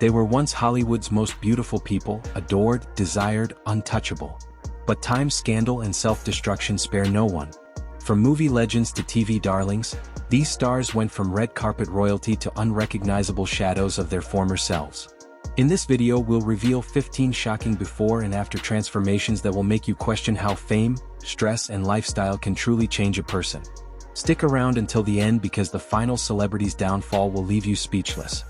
They were once Hollywood's most beautiful people, adored, desired, untouchable. But time, scandal, and self-destruction spare no one. From movie legends to TV darlings, these stars went from red carpet royalty to unrecognizable shadows of their former selves. In this video, we'll reveal 15 shocking before and after transformations that will make you question how fame, stress, and lifestyle can truly change a person. Stick around until the end because the final celebrity's downfall will leave you speechless.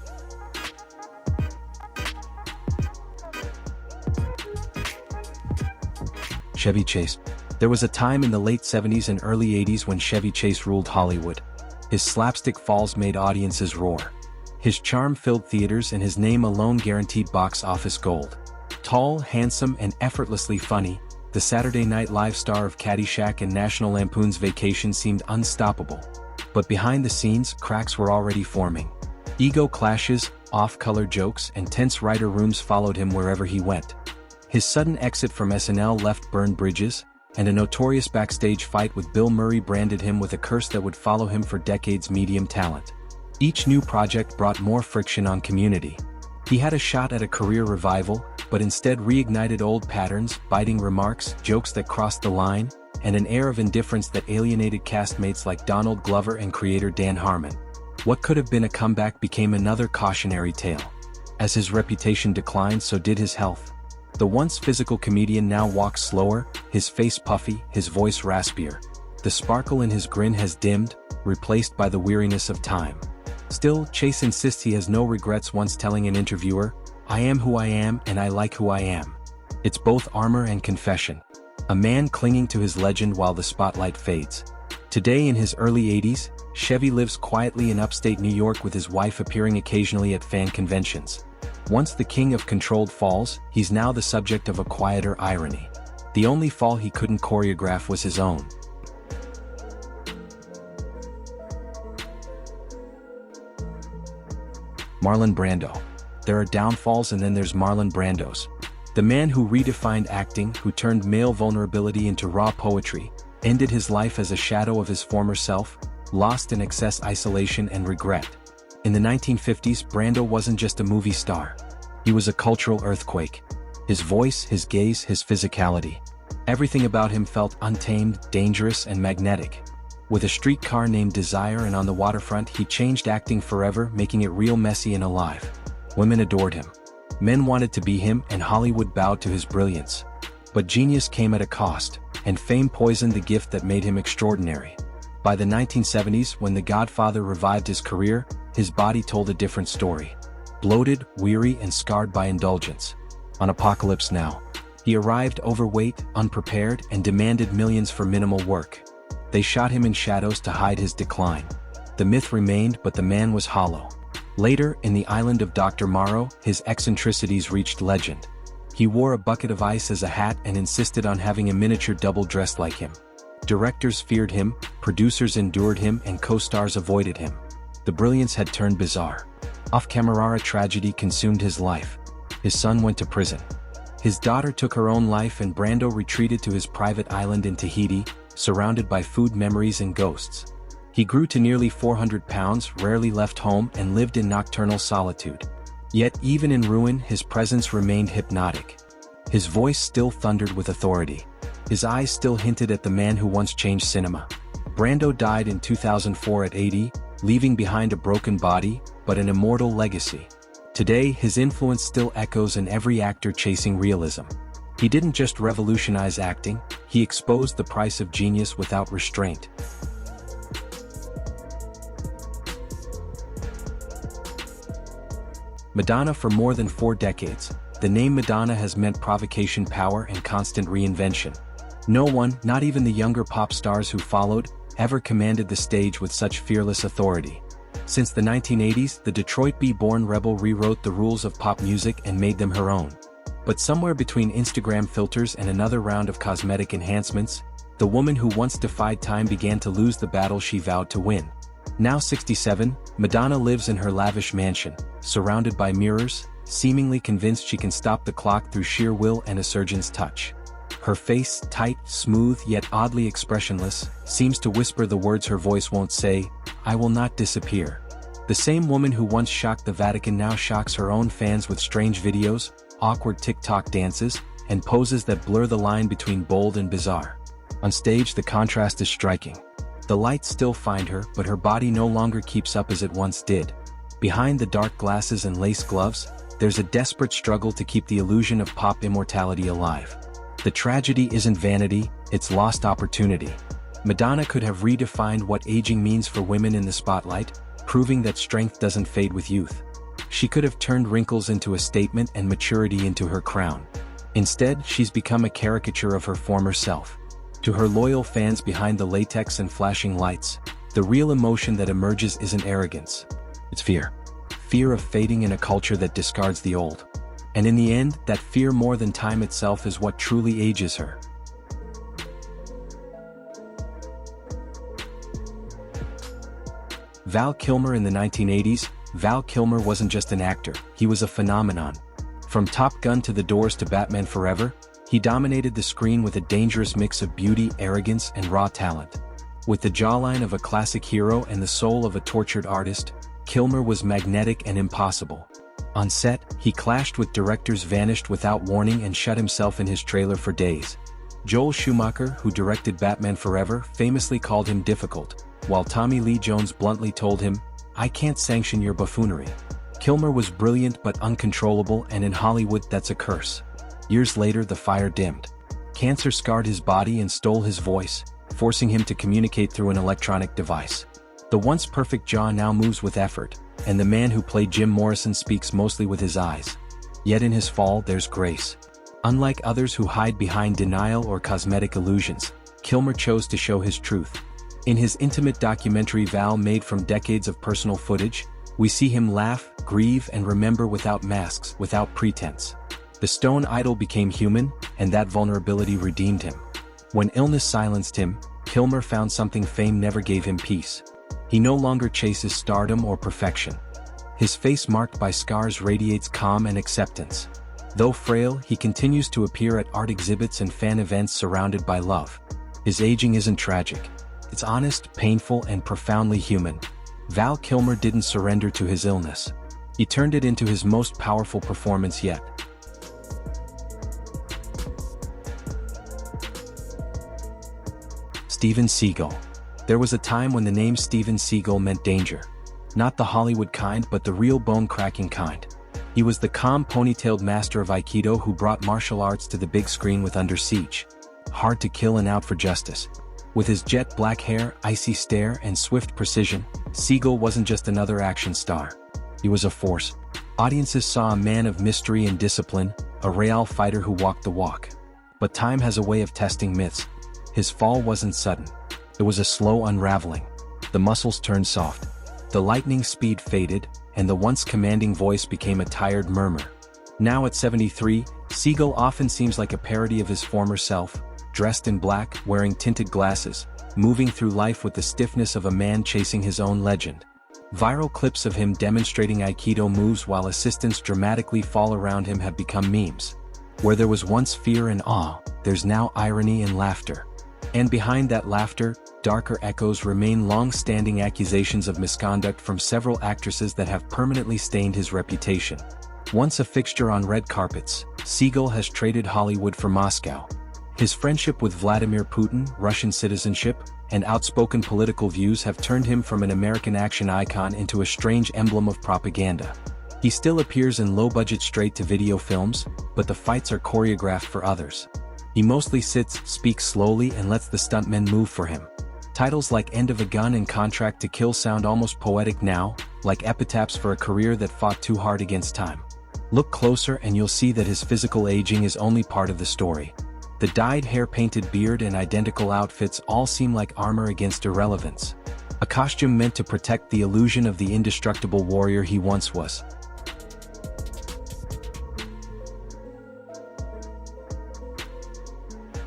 Chevy Chase. There was a time in the late 70s and early 80s when Chevy Chase ruled Hollywood. His slapstick falls made audiences roar. His charm filled theaters and his name alone guaranteed box office gold. Tall, handsome, and effortlessly funny, the Saturday Night Live star of Caddyshack and National Lampoon's Vacation seemed unstoppable. But behind the scenes, cracks were already forming. Ego clashes, off-color jokes, and tense writer rooms followed him wherever he went. His sudden exit from SNL left burned bridges, and a notorious backstage fight with Bill Murray branded him with a curse that would follow him for decades. Medium talent. Each new project brought more friction on Community. He had a shot at a career revival, but instead reignited old patterns, biting remarks, jokes that crossed the line, and an air of indifference that alienated castmates like Donald Glover and creator Dan Harmon. What could have been a comeback became another cautionary tale. As his reputation declined, so did his health. The once physical comedian now walks slower, his face puffy, his voice raspier. The sparkle in his grin has dimmed, replaced by the weariness of time. Still, Chase insists he has no regrets, once telling an interviewer, "I am who I am and I like who I am." It's both armor and confession. A man clinging to his legend while the spotlight fades. Today in his early 80s, Chevy lives quietly in upstate New York with his wife appearing occasionally at fan conventions. Once the king of controlled falls, he's now the subject of a quieter irony. The only fall he couldn't choreograph was his own. Marlon Brando. There are downfalls and then there's Marlon Brando's. The man who redefined acting, who turned male vulnerability into raw poetry, ended his life as a shadow of his former self, lost in excess, isolation, and regret. In the 1950s, Brando wasn't just a movie star. He was a cultural earthquake. His voice, his gaze, his physicality. Everything about him felt untamed, dangerous, and magnetic. With a streetcar named Desire and On the Waterfront, he changed acting forever, making it real, messy, and alive. Women adored him. Men wanted to be him, and Hollywood bowed to his brilliance. But genius came at a cost, and fame poisoned the gift that made him extraordinary. By the 1970s, when The Godfather revived his career, his body told a different story. Bloated, weary, and scarred by indulgence. On Apocalypse Now, he arrived overweight, unprepared, and demanded millions for minimal work. They shot him in shadows to hide his decline. The myth remained, but the man was hollow. Later, in The Island of Dr. Moreau, his eccentricities reached legend. He wore a bucket of ice as a hat and insisted on having a miniature double dressed like him. Directors feared him, producers endured him, and co-stars avoided him. The brilliance had turned bizarre. Off-camera tragedy consumed his life. His son went to prison. His daughter took her own life, and Brando retreated to his private island in Tahiti, surrounded by food memories and ghosts. He grew to nearly 400 pounds, rarely left home, and lived in nocturnal solitude. Yet, even in ruin, his presence remained hypnotic. His voice still thundered with authority. His eyes still hinted at the man who once changed cinema. Brando died in 2004 at 80, leaving behind a broken body, but an immortal legacy. Today, his influence still echoes in every actor chasing realism. He didn't just revolutionize acting, he exposed the price of genius without restraint. Madonna. For more than 4 decades, the name Madonna has meant provocation, power, and constant reinvention. No one, not even the younger pop stars who followed, ever commanded the stage with such fearless authority. Since the 1980s, the Detroit-born rebel rewrote the rules of pop music and made them her own. But somewhere between Instagram filters and another round of cosmetic enhancements, the woman who once defied time began to lose the battle she vowed to win. Now 67, Madonna lives in her lavish mansion, surrounded by mirrors, seemingly convinced she can stop the clock through sheer will and a surgeon's touch. Her face, tight, smooth, yet oddly expressionless, seems to whisper the words her voice won't say, "I will not disappear." The same woman who once shocked the Vatican now shocks her own fans with strange videos, awkward TikTok dances, and poses that blur the line between bold and bizarre. On stage, the contrast is striking. The lights still find her, but her body no longer keeps up as it once did. Behind the dark glasses and lace gloves, there's a desperate struggle to keep the illusion of pop immortality alive. The tragedy isn't vanity, it's lost opportunity. Madonna could have redefined what aging means for women in the spotlight, proving that strength doesn't fade with youth. She could have turned wrinkles into a statement and maturity into her crown. Instead, she's become a caricature of her former self. To her loyal fans behind the latex and flashing lights, the real emotion that emerges isn't arrogance. It's fear. Fear of fading in a culture that discards the old. And in the end, that fear more than time itself is what truly ages her. Val Kilmer in the 1980s, Val Kilmer wasn't just an actor, he was a phenomenon. From Top Gun to The Doors to Batman Forever, he dominated the screen with a dangerous mix of beauty, arrogance, and raw talent. With the jawline of a classic hero and the soul of a tortured artist, Kilmer was magnetic and impossible. On set, he clashed with directors, vanished without warning, and shut himself in his trailer for days. Joel Schumacher, who directed Batman Forever, famously called him difficult, while Tommy Lee Jones bluntly told him, "I can't sanction your buffoonery." Kilmer was brilliant but uncontrollable, and in Hollywood that's a curse. Years later, the fire dimmed. Cancer scarred his body and stole his voice, forcing him to communicate through an electronic device. The once perfect jaw now moves with effort, and the man who played Jim Morrison speaks mostly with his eyes. Yet in his fall there's grace. Unlike others who hide behind denial or cosmetic illusions, Kilmer chose to show his truth. In his intimate documentary Val, made from decades of personal footage, we see him laugh, grieve, and remember without masks, without pretense. The stone idol became human, and that vulnerability redeemed him. When illness silenced him, Kilmer found something fame never gave him: peace. He no longer chases stardom or perfection. His face, marked by scars, radiates calm and acceptance. Though frail, he continues to appear at art exhibits and fan events surrounded by love. His aging isn't tragic. It's honest, painful, and profoundly human. Val Kilmer didn't surrender to his illness. He turned it into his most powerful performance yet. Steven Seagal. There was a time when the name Steven Seagal meant danger. Not the Hollywood kind, but the real bone-cracking kind. He was the calm, ponytailed master of Aikido who brought martial arts to the big screen with Under Siege. Hard to kill and out for justice. With his jet black hair, icy stare, and swift precision, Seagal wasn't just another action star. He was a force. Audiences saw a man of mystery and discipline, a real fighter who walked the walk. But time has a way of testing myths. His fall wasn't sudden. It was a slow unraveling. The muscles turned soft. The lightning speed faded, and the once commanding voice became a tired murmur. Now at 73, Seagal often seems like a parody of his former self, dressed in black, wearing tinted glasses, moving through life with the stiffness of a man chasing his own legend. Viral clips of him demonstrating Aikido moves while assistants dramatically fall around him have become memes. Where there was once fear and awe, there's now irony and laughter. And behind that laughter, darker echoes remain: long-standing accusations of misconduct from several actresses that have permanently stained his reputation. Once a fixture on red carpets, Seagal has traded Hollywood for Moscow. His friendship with Vladimir Putin, Russian citizenship, and outspoken political views have turned him from an American action icon into a strange emblem of propaganda. He still appears in low-budget straight-to-video films, but the fights are choreographed for others. He mostly sits, speaks slowly, and lets the stuntmen move for him. Titles like End of a Gun and Contract to Kill sound almost poetic now, like epitaphs for a career that fought too hard against time. Look closer and you'll see that his physical aging is only part of the story. The dyed hair, painted beard, and identical outfits all seem like armor against irrelevance. A costume meant to protect the illusion of the indestructible warrior he once was.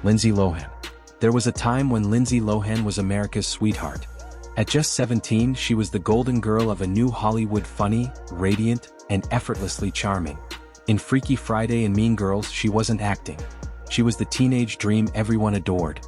Lindsay Lohan. There was a time when Lindsay Lohan was America's sweetheart. At just 17, she was the golden girl of a new Hollywood, funny, radiant, and effortlessly charming. In Freaky Friday and Mean Girls, she wasn't acting. She was the teenage dream everyone adored.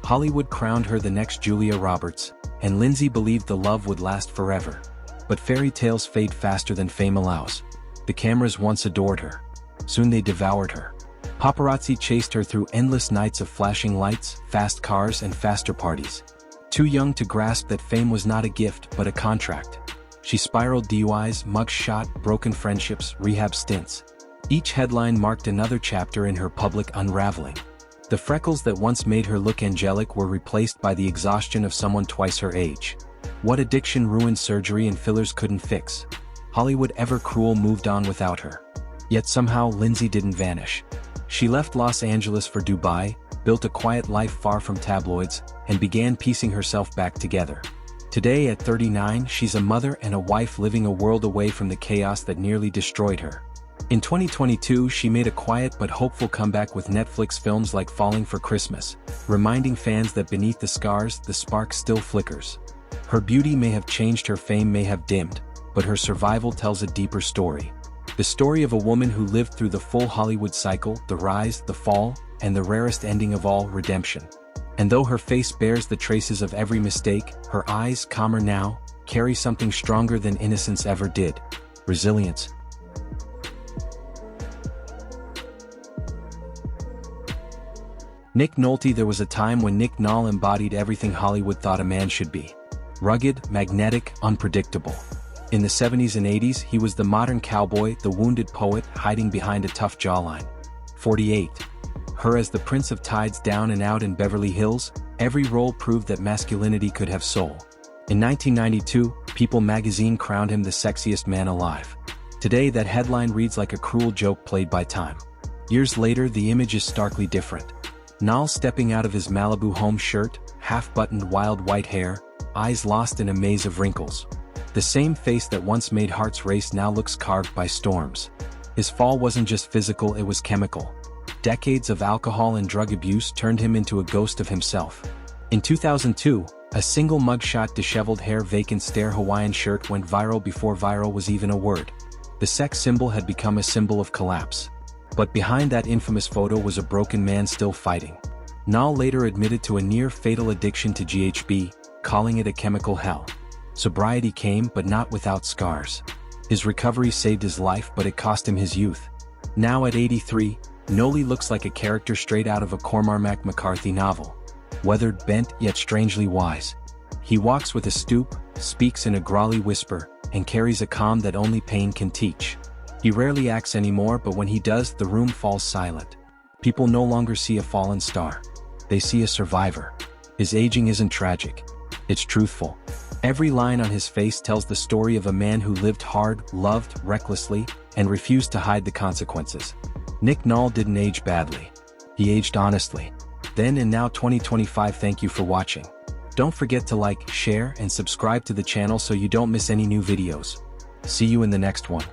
Hollywood crowned her the next Julia Roberts, and Lindsay believed the love would last forever. But fairy tales fade faster than fame allows. The cameras once adored her. Soon they devoured her. Paparazzi chased her through endless nights of flashing lights, fast cars, and faster parties. Too young to grasp that fame was not a gift but a contract. She spiraled DUIs, mugshot, broken friendships, rehab stints. Each headline marked another chapter in her public unraveling. The freckles that once made her look angelic were replaced by the exhaustion of someone twice her age. What addiction ruined surgery and fillers couldn't fix? Hollywood, ever cruel, moved on without her. Yet somehow Lindsay didn't vanish. She left Los Angeles for Dubai, built a quiet life far from tabloids, and began piecing herself back together. Today at 39, she's a mother and a wife living a world away from the chaos that nearly destroyed her. In 2022, she made a quiet but hopeful comeback with Netflix films like Falling for Christmas, reminding fans that beneath the scars, the spark still flickers. Her beauty may have changed, her fame may have dimmed, but her survival tells a deeper story. The story of a woman who lived through the full Hollywood cycle, the rise, the fall, and the rarest ending of all, redemption. And though her face bears the traces of every mistake, her eyes, calmer now, carry something stronger than innocence ever did: resilience. Nick Nolte. There was a time when Nick Nolte embodied everything Hollywood thought a man should be. Rugged, magnetic, unpredictable. In the 70s and 80s, he was the modern cowboy, the wounded poet, hiding behind a tough jawline. 48. Her as the Prince of Tides, Down and Out, in Beverly Hills, every role proved that masculinity could have soul. In 1992, People magazine crowned him the sexiest man alive. Today that headline reads like a cruel joke played by time. Years later, the image is starkly different. Nolte stepping out of his Malibu home shirt, half-buttoned, wild white hair, eyes lost in a maze of wrinkles. The same face that once made hearts race now looks carved by storms. His fall wasn't just physical, it was chemical. Decades of alcohol and drug abuse turned him into a ghost of himself. In 2002, a single mugshot, disheveled hair, vacant stare, Hawaiian shirt went viral before viral was even a word. The sex symbol had become a symbol of collapse. But behind that infamous photo was a broken man still fighting. Nolte later admitted to a near-fatal addiction to GHB, calling it a chemical hell. Sobriety came, but not without scars. His recovery saved his life, but it cost him his youth. Now at 83, Nolte looks like a character straight out of a Cormac McCarthy novel. Weathered, bent, yet strangely wise. He walks with a stoop, speaks in a growly whisper, and carries a calm that only pain can teach. He rarely acts anymore, but when he does, the room falls silent. People no longer see a fallen star. They see a survivor. His aging isn't tragic. It's truthful. Every line on his face tells the story of a man who lived hard, loved recklessly, and refused to hide the consequences. Nick Nolte didn't age badly. He aged honestly. Then and now, 2025. Thank you for watching. Don't forget to like, share, and subscribe to the channel so you don't miss any new videos. See you in the next one.